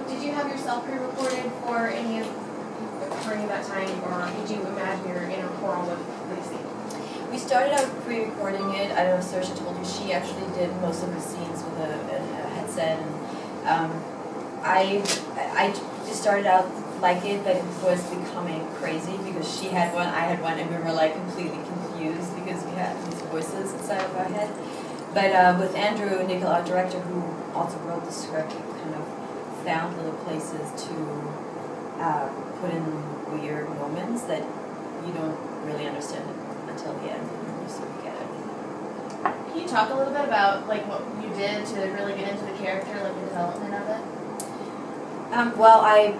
did you have yourself pre-recorded for any of that time, or did you imagine your inner quarrel with Lacey? We started out pre-recording it. I don't know if Saoirse told you, she actually did most of her scenes with a headset. And I just started out like it, but it was becoming crazy because she had one, I had one, and we were like completely confused because we had these voices inside of our head. But with Andrew Nickel, our director, who also wrote the script, we kind of found little places to put in weird moments that you don't really understand until the end, and you sort of get it. Can you talk a little bit about like what you did to really get into the character, like the development of it? Well, I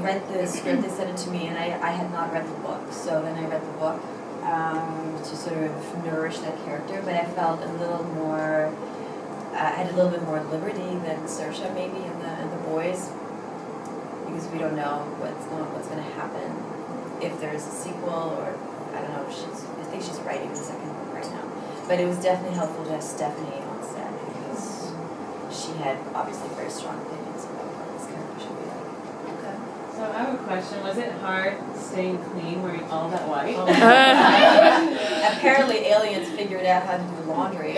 read the script, they sent it to me, and I had not read the book. So then I read the book to sort of nourish that character, but I felt a little more, had a little bit more liberty than Saoirse maybe and the boys, because we don't know what's going to happen if there's a sequel, or I don't know. I think she's writing the second book right now. But it was definitely helpful to have Stephanie on set because she had obviously very strong opinions about what this character should be like. Okay. So I have a question. Was it hard staying clean wearing all that white? Apparently aliens figured out how to do laundry.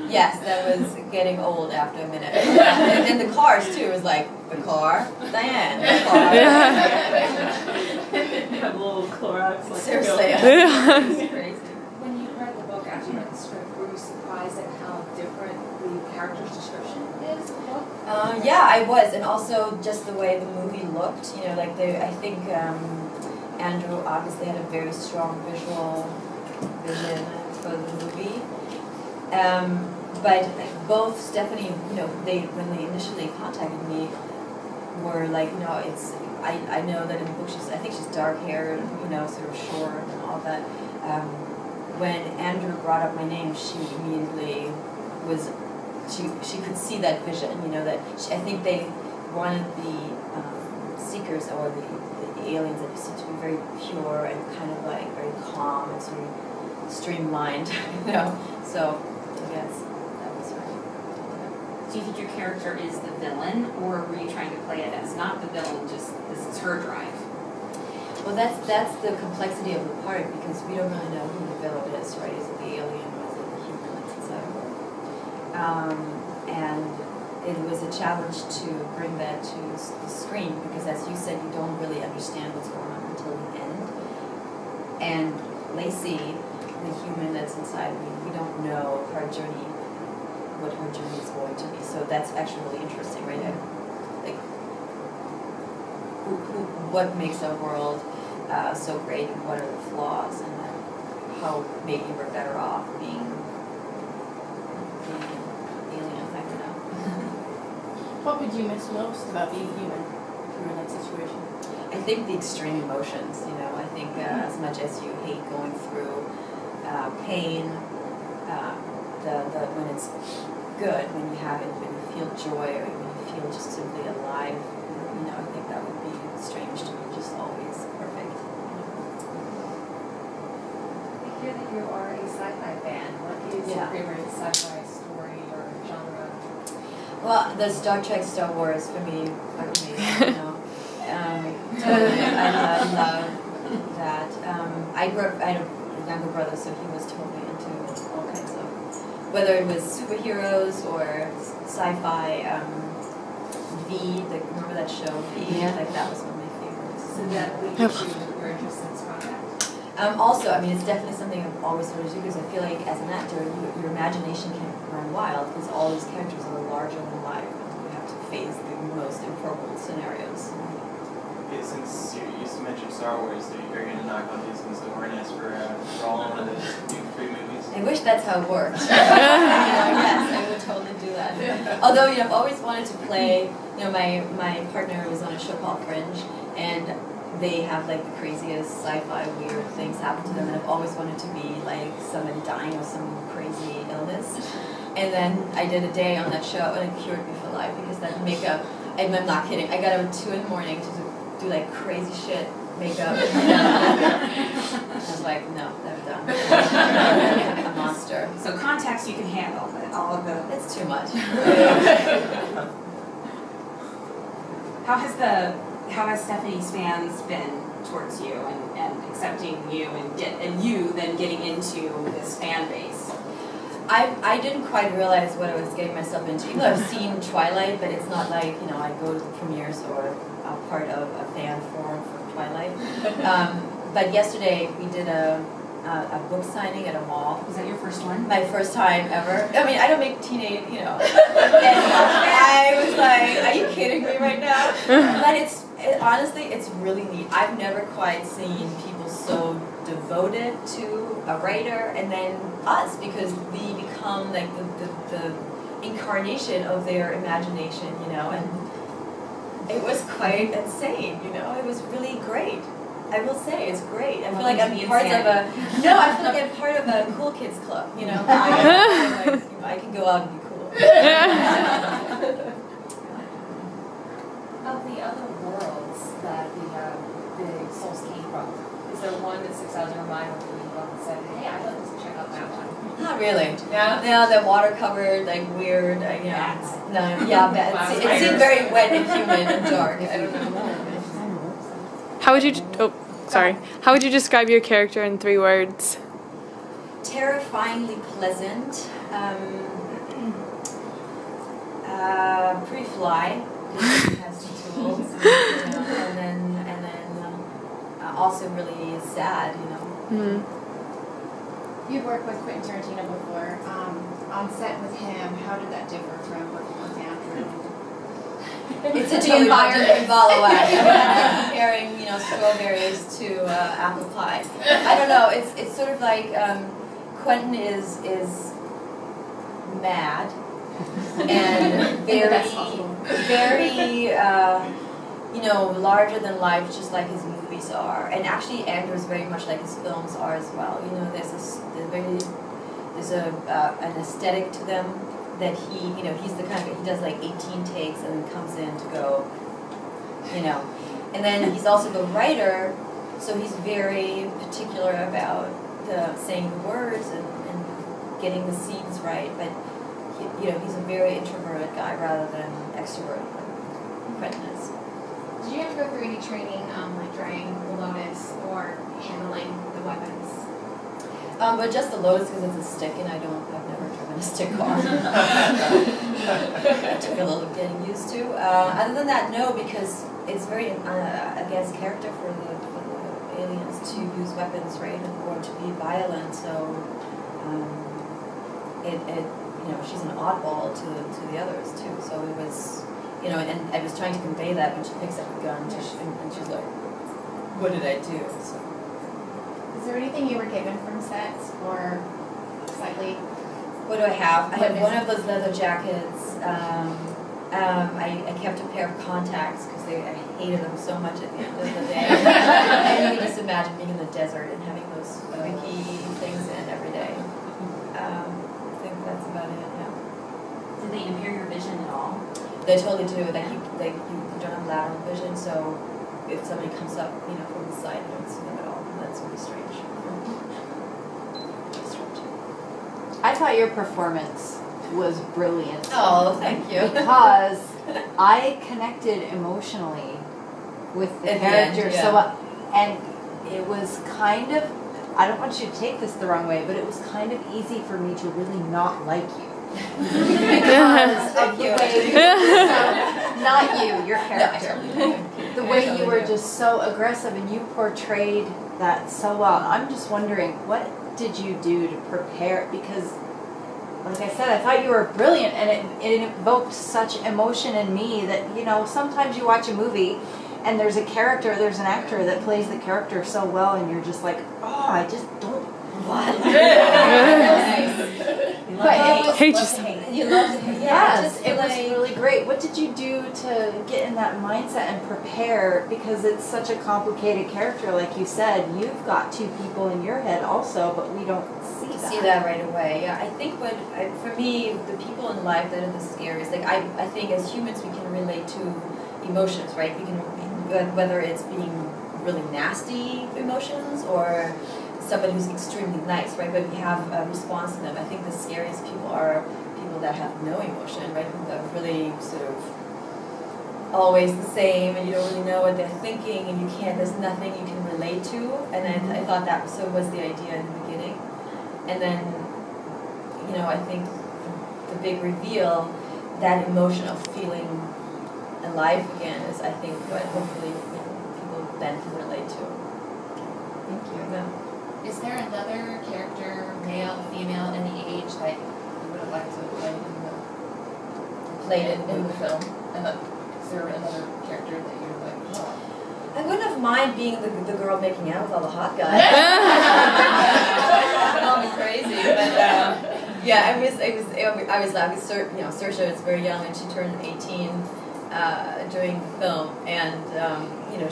Yes, that was getting old after a minute. And the cars too, it was like, the car, Diane, the car. Have a little Clorox. Like, seriously. It's crazy. When you read the book, after you read the script, were you surprised at how different the character's description is in the book? Yeah, I was, and also just the way the movie looked. You know, like I think Andrew obviously had a very strong visual vision for the movie. But both Stephanie, you know, when they initially contacted me, were like, no, I know that in the book I think she's dark haired, you know, sort of short and all that. When Andrew brought up my name, she immediately was, she could see that vision, you know, that I think they wanted the seekers or the aliens that you see to be very pure and kind of like very calm and sort of streamlined, you know, so I guess that was right. Do you think your character is the villain, or were you trying to play it as not the villain, just this is her drive? Well, that's the complexity of the part, because we don't really know who the villain is, right? Is it the alien or is it the human that's inside of her? And it was a challenge to bring that to the screen, because as you said, you don't really understand what's going on until the end. And Lacey, the human that's inside of me, we don't know her journey, what her journey is going to be. So that's actually really interesting, right? Like, what makes our world so great, and what are the flaws, and how maybe we're better off being alien, I don't know. What would you miss most about being human if you were in that situation? I think the extreme emotions, you know, I think as much as you hate going through pain, when it's good, when you have it, when you feel joy, or when you feel just simply alive, you know, I think that would be strange to be just always perfect. I hear that you are a sci-fi fan. What is your favorite sci-fi story or genre? Well, the Star Trek, Star Wars for me are amazing, you know. Totally, I love that. I grew up, I had a younger brother, so he was totally into all kinds of, whether it was superheroes or sci-fi, remember that show, V? Yeah. Like that was one of my favorites. So that leads to your interest in Star Also, I mean, it's definitely something I've always wanted to do, because I feel like as an actor, your imagination can run wild, because all these characters are larger than life, and you have to face the most improbable scenarios. Okay, since you used to mention Star Wars, are you going to knock on Disney's door and ask for all one of those new 3 movies? I wish that's how it worked. Yes, I would totally do that. Although, you know, I've always wanted to play, you know, my partner was on a show called Fringe, and they have like the craziest sci-fi weird things happen to them, and I've always wanted to be like someone dying of some crazy illness. And then I did a day on that show, and it cured me for life, because that makeup, and I'm not kidding, I got up at 2 in the morning to do like crazy shit, makeup. I was like, no, never done. A monster. So contacts you can handle, but all of the... It's too much. How has Stephanie's fans been towards you and accepting you and you then getting into this fan base? I didn't quite realize what I was getting myself into. Even though I've seen Twilight, but it's not like, I go to the premieres or I'm part of a fan forum for Twilight. But yesterday we did a book signing at a mall. Was that your first one? My first time ever. I mean, I don't make teenage, And I was like, are you kidding me right now? But honestly, it's really neat. I've never quite seen people so devoted to a writer and then us, because we become like the incarnation of their imagination, and it was quite insane, It was really great. I will say it's great. I feel like I'm part of a cool kids club, I can go out and be cool. Of the other worlds that the souls came from, is there one that sticks out in your mind where you looked and said, hey, I'd like to check out that one? Not really. Yeah? No, they're water covered, like weird, Bats. No, yeah, bats. It seemed very wet and humid and dark. I don't know. How would you How would you describe your character in 3 words? Terrifyingly pleasant. Pretty fly. He has some tools, and then also really sad, Mm. You've worked with Quentin Tarantino before. On set with him, how did that differ from working with Andrew? It's a totally different ball of wax. Comparing, strawberries to apple pie. I don't know. It's sort of like Quentin is mad and very larger than life, just like his movies are. And actually, Andrew is very much like his films are as well. There's an aesthetic to them that he's the kind of, he does like 18 takes and then comes in to go, And then he's also the writer, so he's very particular about saying the words and getting the scenes right. But he's a very introverted guy rather than extroverted. Quentin is. Did you have to go through any training, like drying the lotus or handling the weapons? But just the lotus because it's a stick, and I've never driven a stick car. It took a little getting used to. Other than that, no, because it's very against character for the aliens to use weapons, right, or to be violent. So she's an oddball to the others too. So it was, and I was trying to convey that when she picks up a gun, and she's like, "What did I do?" So. Is there anything you were given from sets or slightly? What do I have? I have one of those leather jackets. I kept a pair of contacts because I hated them so much at the end of the day. And you can just imagine being in the desert and having those freaky things in every day. I think that's about it. Yeah. Did they impair your vision at all? They totally do. You don't have lateral vision, so if somebody comes up, from the side, you don't see them at all. That's really strange. I thought your performance was brilliant. Oh, thank you. Because I connected emotionally with the At the character end, yeah. so well. And it was kind of, I don't want you to take this the wrong way, but it was kind of easy for me to really not like you. Because of the way not you, your character. The way you were just so aggressive and you portrayed that so well. I'm just wondering, what did you do to prepare? Because, like I said, I thought you were brilliant, and it evoked such emotion in me that, sometimes you watch a movie and there's an actor that plays the character so well, and you're just like, oh, I just don't. What? But it was, you love to hate. Yes, it was really great. What did you do to get in that mindset and prepare? Because it's such a complicated character, like you said. You've got 2 people in your head also, but we don't see that. See that right away. Yeah, I think for me, the people in life that are the scariest. Like I think as humans we can relate to emotions, right? We can, whether it's being really nasty emotions or somebody who's extremely nice, right? But we have a response to them. I think the scariest people are people that have no emotion, right? Who are really sort of always the same, and you don't really know what they're thinking, and there's nothing you can relate to, and I thought that was the idea in the beginning. And then, I think the big reveal, that emotion of feeling alive again is, I think, what hopefully people then can relate to. Thank you. Yeah. Is there another character, male, female, any age that you would have liked to play in the film? And is there another character that you're like, oh? I wouldn't have mind being the girl making out with all the hot guys. Call me crazy, but yeah, I was laughing. Saoirse was very young, and she turned 18 during the film, and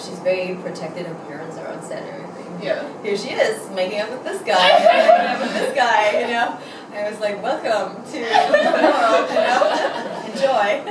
she's very protected. Her parents are on set and everything. Yeah. Here she is making up with this guy, making up with this guy. I was like, welcome to the world. Enjoy.